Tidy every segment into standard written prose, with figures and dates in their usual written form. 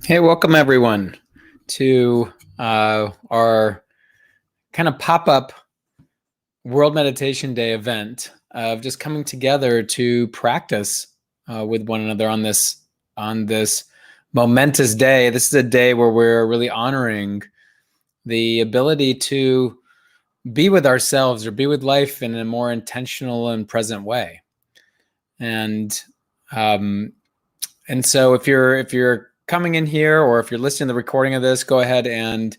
Hey, welcome everyone to our kind of pop-up World Meditation Day event of just coming together to practice with one another on this momentous day. This is a day where we're really honoring the ability to be with ourselves or be with life in a more intentional and present way. And so if you're coming in here, or if you're listening to the recording of this, go ahead and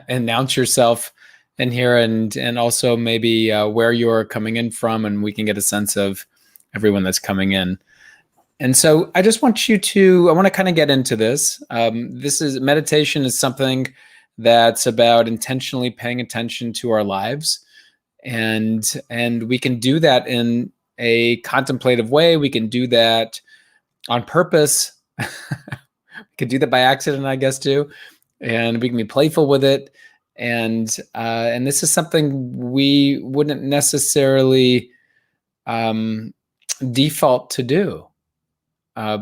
announce yourself in here, and also maybe where you're coming in from, and we can get a sense of everyone that's coming in. And so I just want I want to kind of get into this. Meditation is something that's about intentionally paying attention to our lives, and we can do that in a contemplative way. We can do that on purpose. We could do that by accident, I guess, too. And we can be playful with it. And this is something we wouldn't necessarily default to do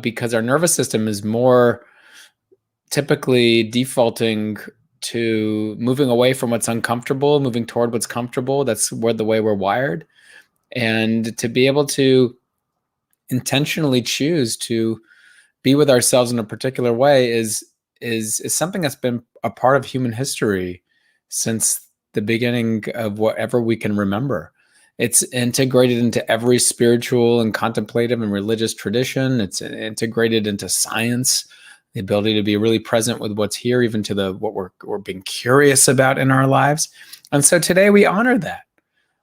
because our nervous system is more typically defaulting to moving away from what's uncomfortable, moving toward what's comfortable. That's the way we're wired. And to be able to intentionally choose to be with ourselves in a particular way is something that's been a part of human history since the beginning of whatever we can remember. It's integrated into every spiritual and contemplative and religious tradition. It's integrated into science, the ability to be really present with what's here, even to what we're being curious about in our lives. And so today we honor that.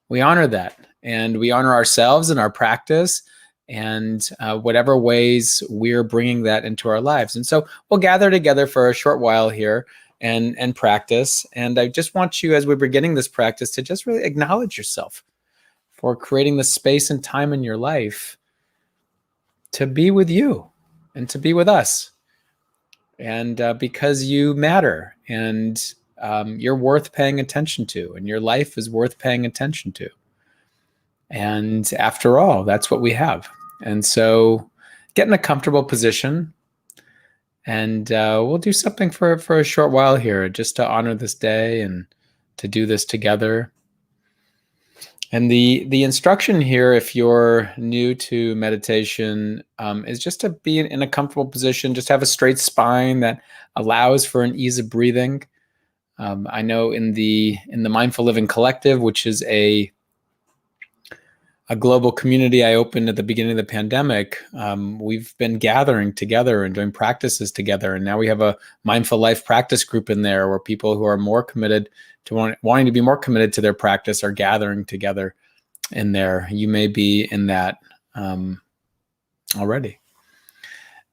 We honor that, and we honor ourselves and our practice, and whatever ways we're bringing that into our lives. And so we'll gather together for a short while here and practice. And I just want you, as we're beginning this practice, to just really acknowledge yourself for creating the space and time in your life to be with you and to be with us. And because you matter, and you're worth paying attention to, and your life is worth paying attention to. And after all, that's what we have. And so get in a comfortable position, and we'll do something for a short while here just to honor this day and to do this together. And the instruction here, if you're new to meditation, is just to be in a comfortable position, just have a straight spine that allows for an ease of breathing. I know in the Mindful Living Collective, which is a global community I opened at the beginning of the pandemic, we've been gathering together and doing practices together. And now we have a mindful life practice group in there where people who are more committed to wanting to be more committed to their practice are gathering together in there. You may be in that already.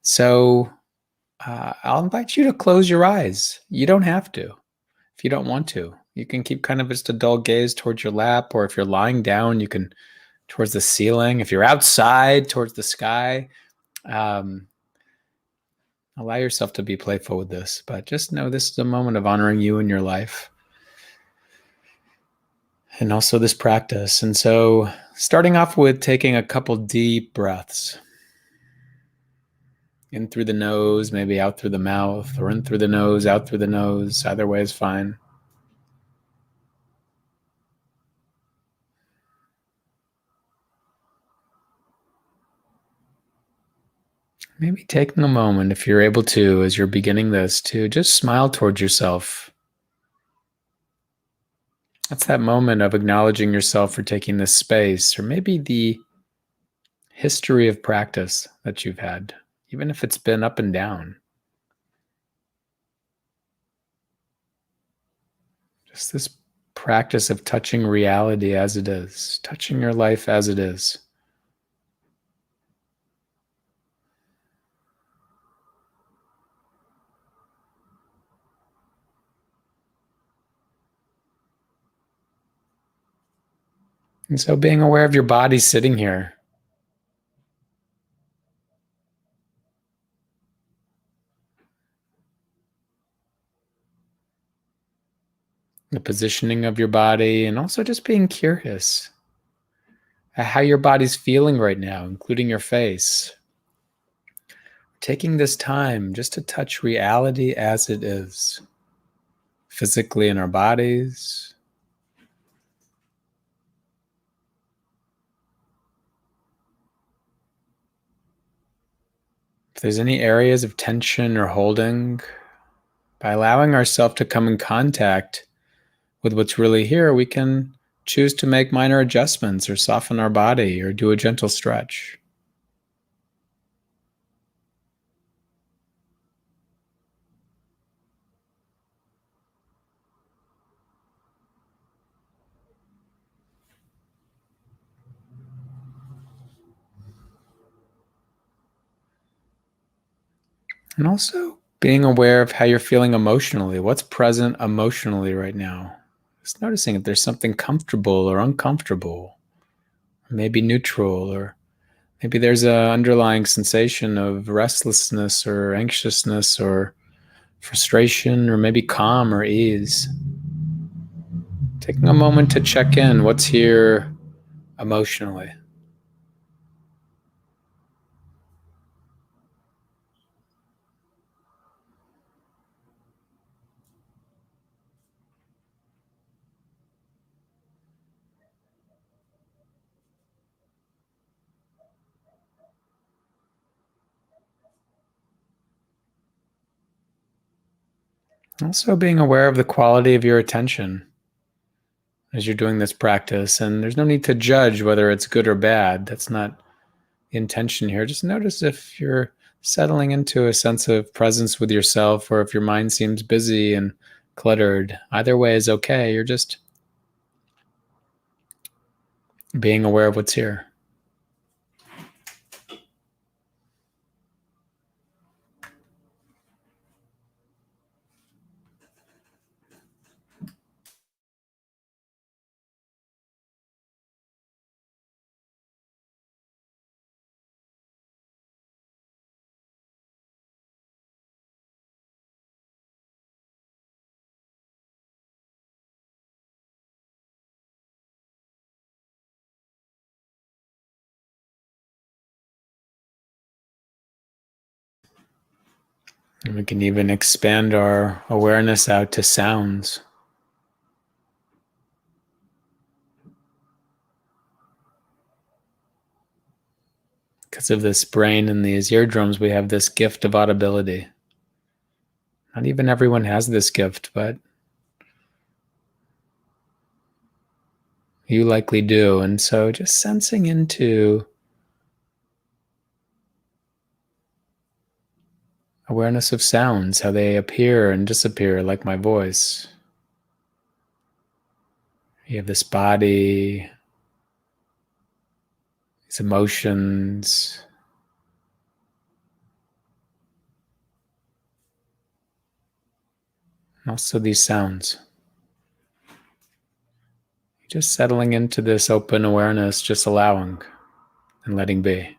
So I'll invite you to close your eyes. You don't have to if you don't want to. You can keep kind of just a dull gaze towards your lap, or if you're lying down, you can towards the ceiling. If you're outside, towards the sky. Allow yourself to be playful with this, but just know this is a moment of honoring you in your life, and also this practice. And so starting off with taking a couple deep breaths. In through the nose, maybe out through the mouth, or in through the nose, out through the nose. Either way is fine. Maybe taking a moment, if you're able to, as you're beginning this, to just smile towards yourself. That's that moment of acknowledging yourself for taking this space, or maybe the history of practice that you've had, even if it's been up and down. Just this practice of touching reality as it is, touching your life as it is. And so being aware of your body sitting here. The positioning of your body, and also just being curious at how your body's feeling right now, including your face. taking this time just to touch reality as it is, physically in our bodies. If there's any areas of tension or holding, by allowing ourselves to come in contact with what's really here, we can choose to make minor adjustments or soften our body or do a gentle stretch. And also being aware of how you're feeling emotionally. What's present emotionally right now? Just noticing if there's something comfortable or uncomfortable, or maybe neutral, or maybe there's an underlying sensation of restlessness or anxiousness or frustration, or maybe calm or ease. Taking a moment to check in what's here emotionally. Also, being aware of the quality of your attention as you're doing this practice. And there's no need to judge whether it's good or bad. That's not the intention here. Just notice if you're settling into a sense of presence with yourself or if your mind seems busy and cluttered. Either way is okay. You're just being aware of what's here. And we can even expand our awareness out to sounds. Because of this brain and these eardrums, we have this gift of audibility. Not even everyone has this gift, but you likely do. And so just sensing into awareness of sounds, how they appear and disappear, like my voice. You have this body, these emotions, and also these sounds. Just settling into this open awareness, just allowing and letting be.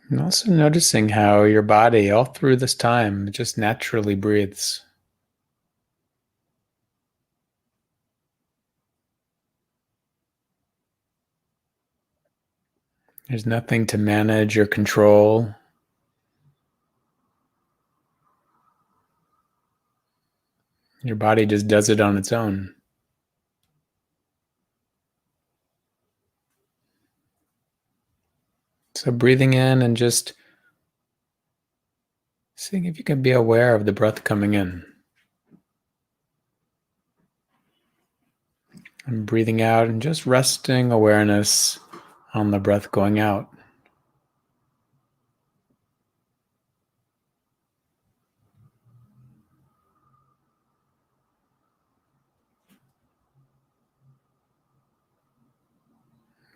And also noticing how your body, all through this time, just naturally breathes. There's nothing to manage or control. Your body just does it on its own. So breathing in and just seeing if you can be aware of the breath coming in. And breathing out and just resting awareness on the breath going out.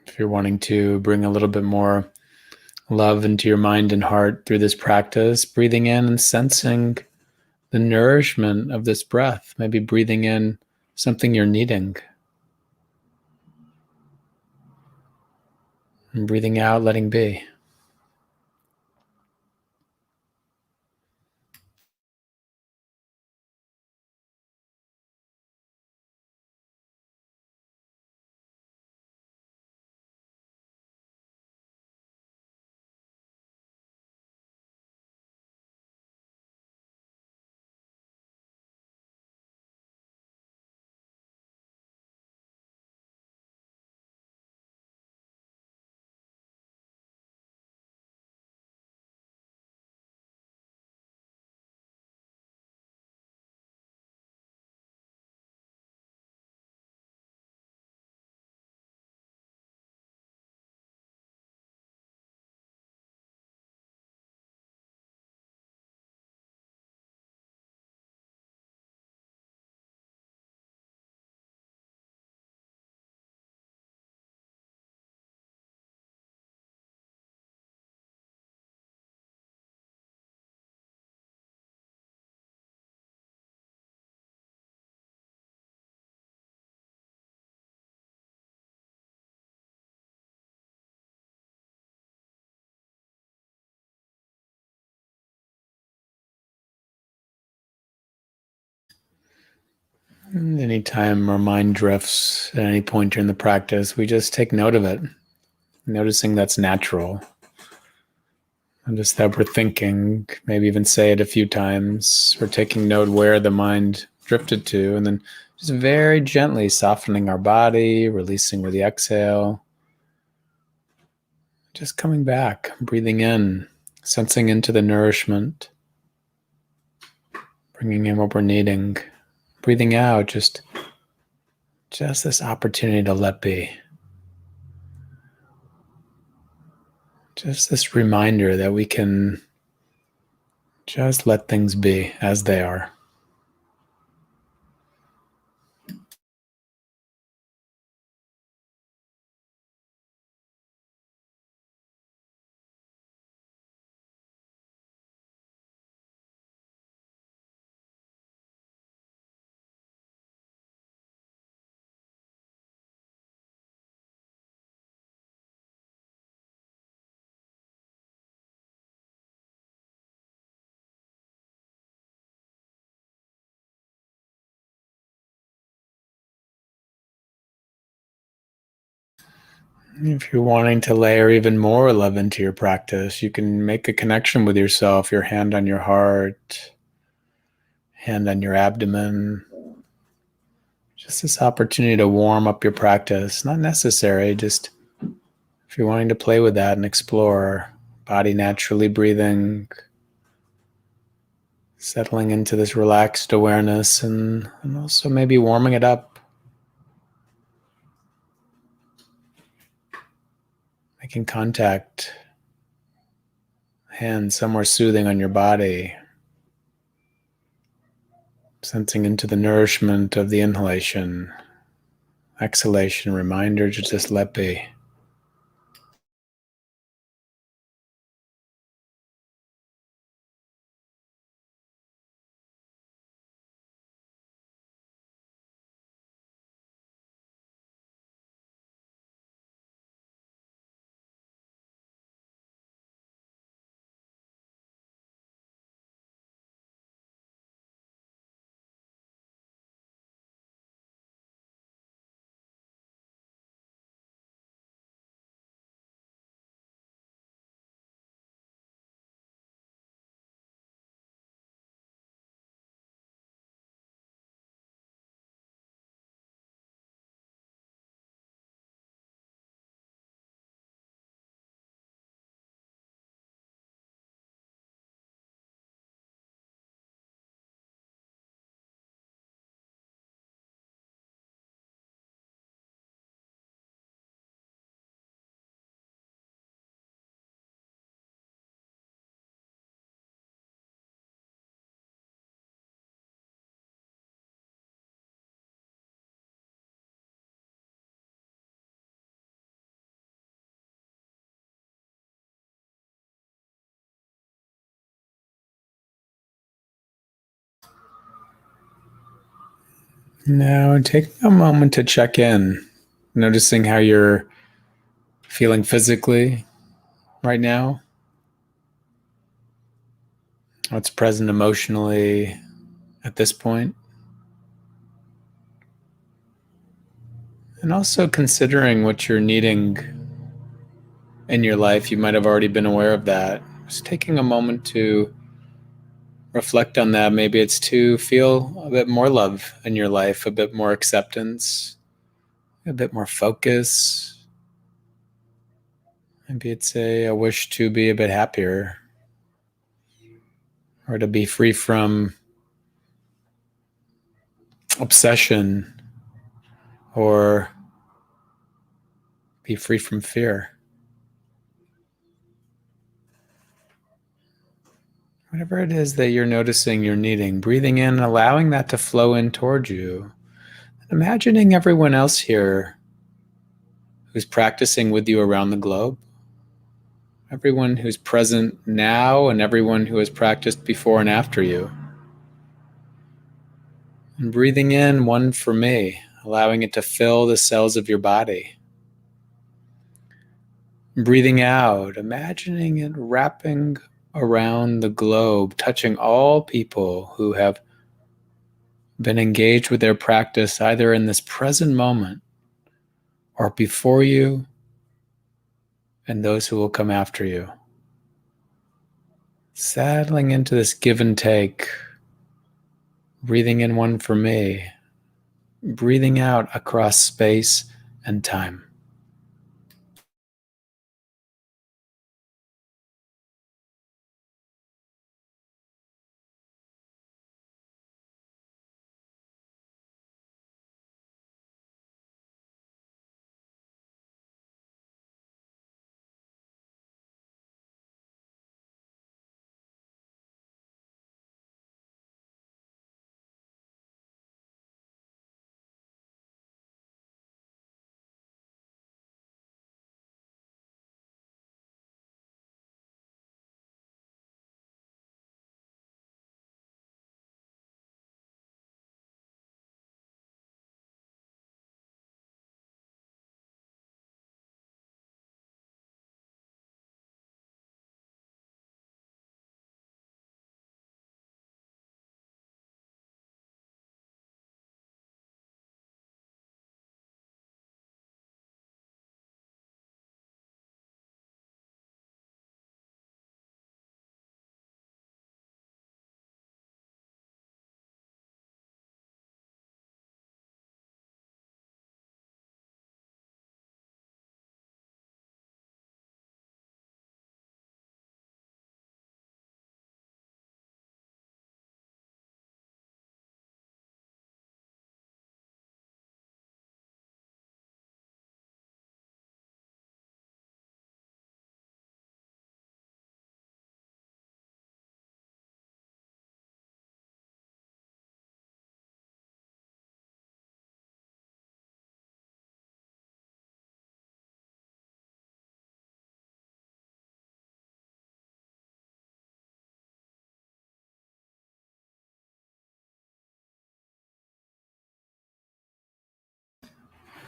If you're wanting to bring a little bit more love into your mind and heart through this practice, breathing in and sensing the nourishment of this breath, maybe breathing in something you're needing, and breathing out, letting be. And anytime our mind drifts at any point during the practice, we just take note of it, noticing that's natural. And just that we're thinking, maybe even say it a few times. We're taking note where the mind drifted to, and then just very gently softening our body, releasing with the exhale. Just coming back, breathing in, sensing into the nourishment, bringing in what we're needing. Breathing out, just this opportunity to let be. Just this reminder that we can just let things be as they are. If you're wanting to layer even more love into your practice, you can make a connection with yourself, your hand on your heart, hand on your abdomen. Just this opportunity to warm up your practice. Not necessary, just if you're wanting to play with that and explore, body naturally breathing, settling into this relaxed awareness, and also maybe warming it up, making contact, hand somewhere soothing on your body, sensing into the nourishment of the inhalation, exhalation, reminder to just let be. Now, taking a moment to check in, noticing how you're feeling physically right now, what's present emotionally at this point, and also considering what you're needing in your life. You might have already been aware of that. Just taking a moment to reflect on that. Maybe it's to feel a bit more love in your life, a bit more acceptance, a bit more focus. Maybe it's a wish to be a bit happier or to be free from obsession or be free from fear. Whatever it is that you're noticing you're needing, breathing in, allowing that to flow in toward you. Imagining everyone else here who's practicing with you around the globe, everyone who's present now and everyone who has practiced before and after you. And breathing in one for me, allowing it to fill the cells of your body. Breathing out, imagining it wrapping around the globe, touching all people who have been engaged with their practice either in this present moment or before you and those who will come after you. Settling into this give and take, breathing in one for me, breathing out across space and time.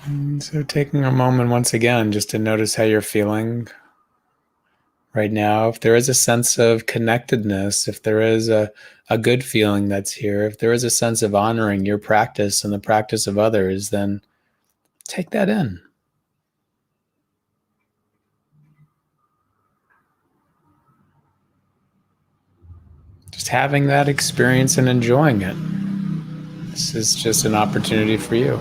And so taking a moment once again just to notice how you're feeling right now. If there is a sense of connectedness, if there is a good feeling that's here, if there is a sense of honoring your practice and the practice of others, then take that in. Just having that experience and enjoying it. This is just an opportunity for you.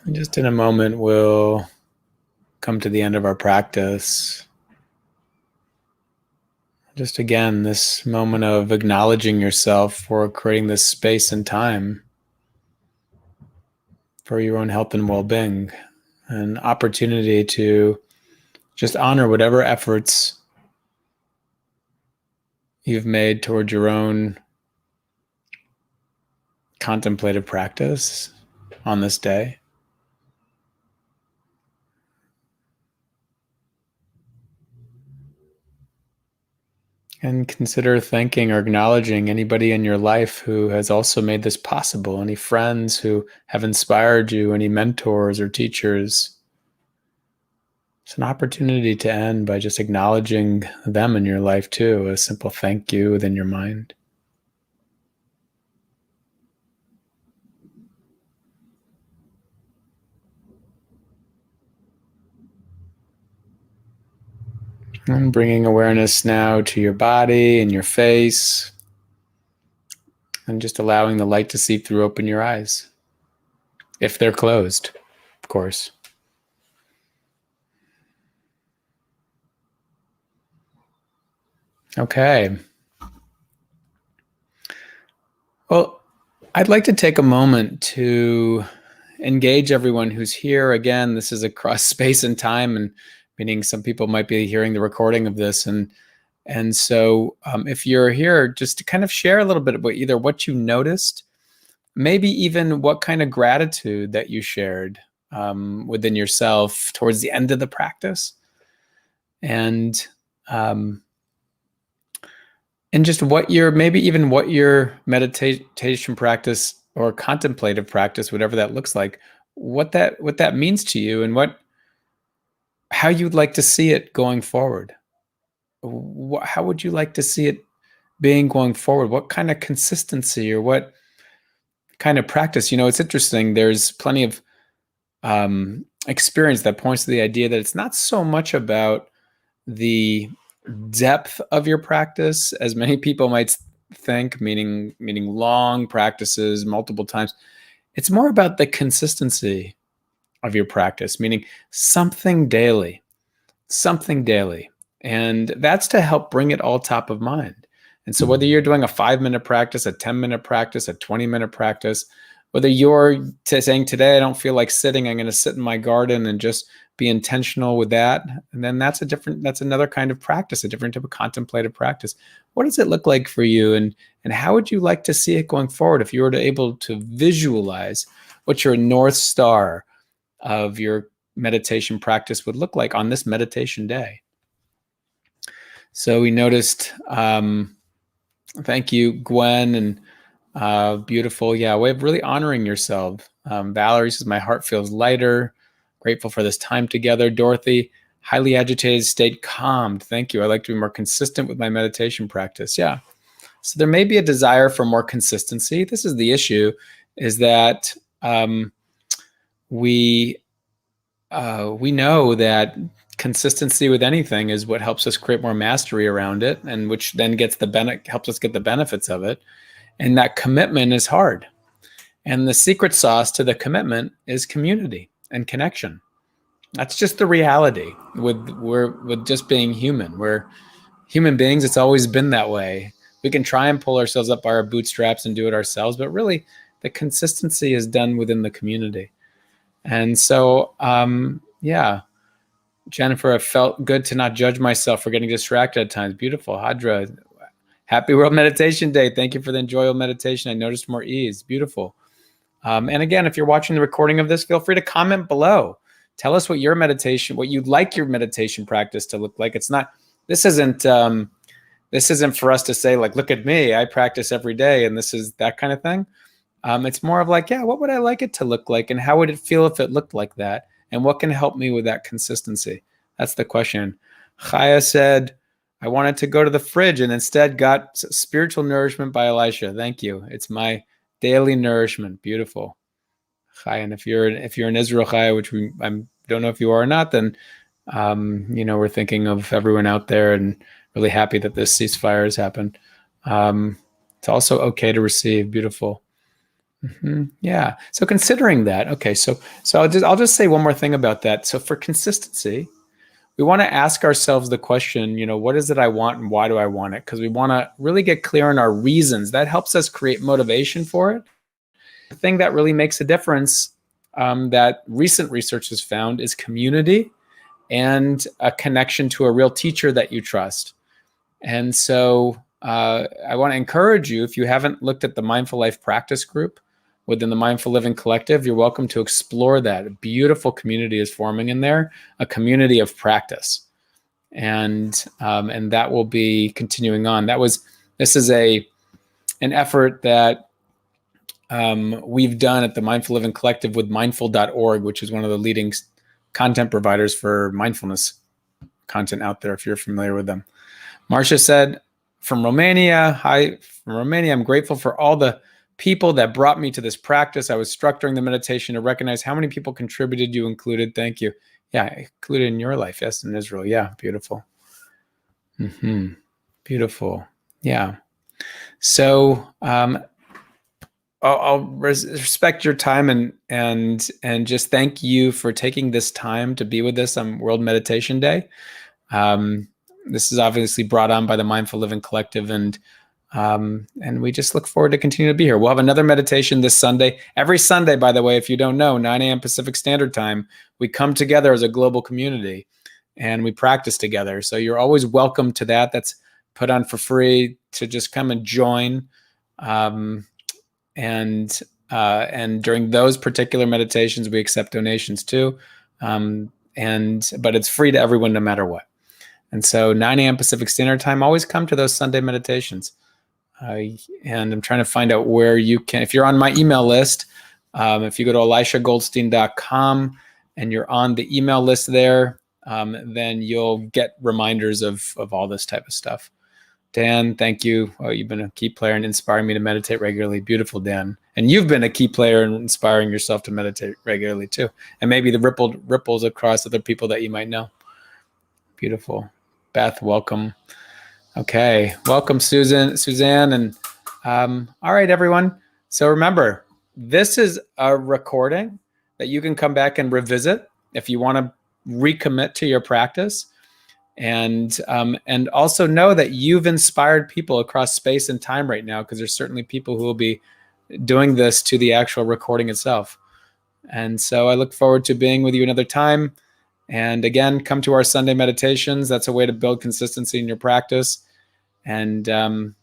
And just in a moment, we'll come to the end of our practice. Just again, this moment of acknowledging yourself for creating this space and time for your own health and well-being, an opportunity to just honor whatever efforts you've made toward your own contemplative practice on this day. And consider thanking or acknowledging anybody in your life who has also made this possible, any friends who have inspired you, any mentors or teachers. It's an opportunity to end by just acknowledging them in your life too, a simple thank you within your mind. And bringing awareness now to your body and your face, and just allowing the light to seep through. Open your eyes, if they're closed, of course. Okay. Well, I'd like to take a moment to engage everyone who's here. Again, this is across space and time, and meaning some people might be hearing the recording of this. And so if you're here, just to kind of share a little bit about either what you noticed, maybe even what kind of gratitude that you shared within yourself towards the end of the practice. And just what your, maybe even what your meditation practice or contemplative practice, whatever that looks like, what that means to you, and how you'd like to see it going forward. How would you like to see it being going forward? What kind of consistency or what kind of practice? It's interesting. There's plenty of experience that points to the idea that it's not so much about the depth of your practice as many people might think, meaning long practices multiple times. It's more about the consistency of your practice, meaning something daily. And that's to help bring it all top of mind. And so whether you're doing a 5-minute practice, a 10-minute practice, a 20-minute practice, whether you're saying today, I don't feel like sitting, I'm going to sit in my garden and just be intentional with that. And then that's another kind of practice, a different type of contemplative practice. What does it look like for you? And how would you like to see it going forward if you were able to visualize what your North Star of your meditation practice would look like on this meditation day? So we noticed, thank you, Gwen, and beautiful. Yeah, way of really honoring yourself. Valerie says, my heart feels lighter. Grateful for this time together. Dorothy, highly agitated state, calmed. Thank you. I like to be more consistent with my meditation practice. Yeah. So there may be a desire for more consistency. This is the issue, is that we know that consistency with anything is what helps us create more mastery around it, and which then helps us get the benefits of it. And that commitment is hard. And the secret sauce to the commitment is community and connection. That's just the reality with just being human. We're human beings. It's always been that way. We can try and pull ourselves up by our bootstraps and do it ourselves, but really the consistency is done within the community. And so, yeah, Jennifer, I felt good to not judge myself for getting distracted at times. Beautiful. Hadra, happy World Meditation Day. Thank you for the enjoyable meditation. I noticed more ease. Beautiful. And again, if you're watching the recording of this, feel free to comment below. Tell us what you'd like your meditation practice to look like. This isn't for us to say, like, look at me, I practice every day, and this is that kind of thing. It's more of like, yeah, what would I like it to look like? And how would it feel if it looked like that? And what can help me with that consistency? That's the question. Chaya said, I wanted to go to the fridge and instead got spiritual nourishment by Elisha. Thank you. It's my daily nourishment. Beautiful. Chaya, and if you're in Israel, Chaya, which I don't know if you are or not, then we're thinking of everyone out there and really happy that this ceasefire has happened. It's also okay to receive. Beautiful. Yeah. So considering that, okay. So I'll just say one more thing about that. So for consistency, we want to ask ourselves the question, what is it I want and why do I want it? Because we want to really get clear on our reasons. That helps us create motivation for it. The thing that really makes a difference, that recent research has found, is community and a connection to a real teacher that you trust. And so I want to encourage you, if you haven't looked at the Mindful Life Practice Group within the Mindful Living Collective, you're welcome to explore that. A beautiful community is forming in there, a community of practice. And that will be continuing on. This is an effort that we've done at the Mindful Living Collective with mindful.org, which is one of the leading content providers for mindfulness content out there, if you're familiar with them. Marcia said, from Romania, hi, from Romania, I'm grateful for all the people that brought me to this practice. I was struck during the meditation to recognize how many people contributed, you included. Thank you. Yeah, included in your life. Yes, in Israel. Yeah, beautiful. Beautiful. Yeah. So I'll respect your time and just thank you for taking this time to be with us on World Meditation Day. This is obviously brought on by the Mindful Living Collective, and we just look forward to continue to be here. We'll have another meditation this Sunday. Every Sunday, by the way, if you don't know, 9 a.m. Pacific Standard Time, we come together as a global community and we practice together. So you're always welcome to that. That's put on for free to just come and join. And during those particular meditations, we accept donations too. But it's free to everyone no matter what. And so 9 a.m. Pacific Standard Time, always come to those Sunday meditations. And I'm trying to find out where you can, if you're on my email list, if you go to elishagoldstein.com and you're on the email list there, then you'll get reminders of all this type of stuff. Dan, thank you. Oh, you've been a key player in inspiring me to meditate regularly. Beautiful, Dan. And you've been a key player in inspiring yourself to meditate regularly too. And maybe the ripples across other people that you might know. Beautiful. Beth, welcome. Okay. Welcome, Suzanne. And all right, everyone. So remember, this is a recording that you can come back and revisit if you want to recommit to your practice. And also know that you've inspired people across space and time right now, because there's certainly people who will be doing this to the actual recording itself. And so I look forward to being with you another time. And again, come to our Sunday meditations. That's a way to build consistency in your practice. And and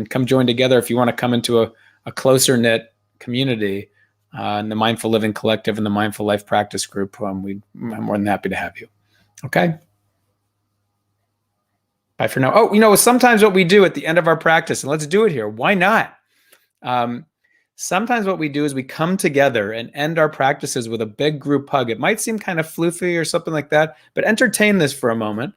come join together if you want to come into a closer knit community in the Mindful Living Collective and the Mindful Life Practice Group. I'm more than happy to have you. Okay. Bye for now. Oh, sometimes what we do at the end of our practice, and let's do it here. Why not? Sometimes what we do is we come together and end our practices with a big group hug. It might seem kind of floofy or something like that, but entertain this for a moment.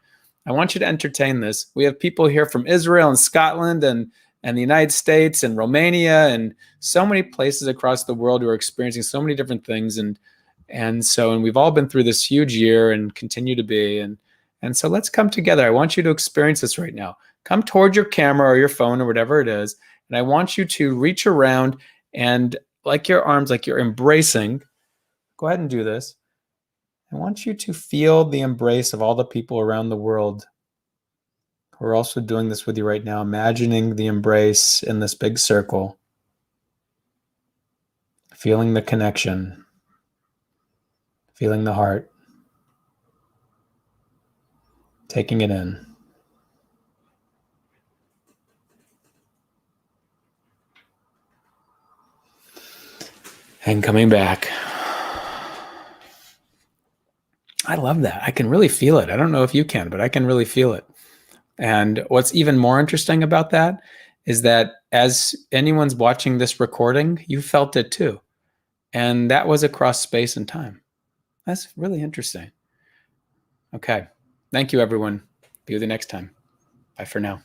I want you to entertain this. We have people here from Israel and Scotland and the United States and Romania and so many places across the world who are experiencing so many different things. And we've all been through this huge year and continue to be. And so let's come together. I want you to experience this right now. Come toward your camera or your phone or whatever it is. And I want you to reach around and like your arms, like you're embracing. Go ahead and do this. I want you to feel the embrace of all the people around the world who are also doing this with you right now, imagining the embrace in this big circle, feeling the connection, feeling the heart, taking it in. And coming back. I love that. I can really feel it. I don't know if you can, but I can really feel it. And what's even more interesting about that is that as anyone's watching this recording, you felt it too. And that was across space and time. That's really interesting. Okay. Thank you, everyone. Be with you next time. Bye for now.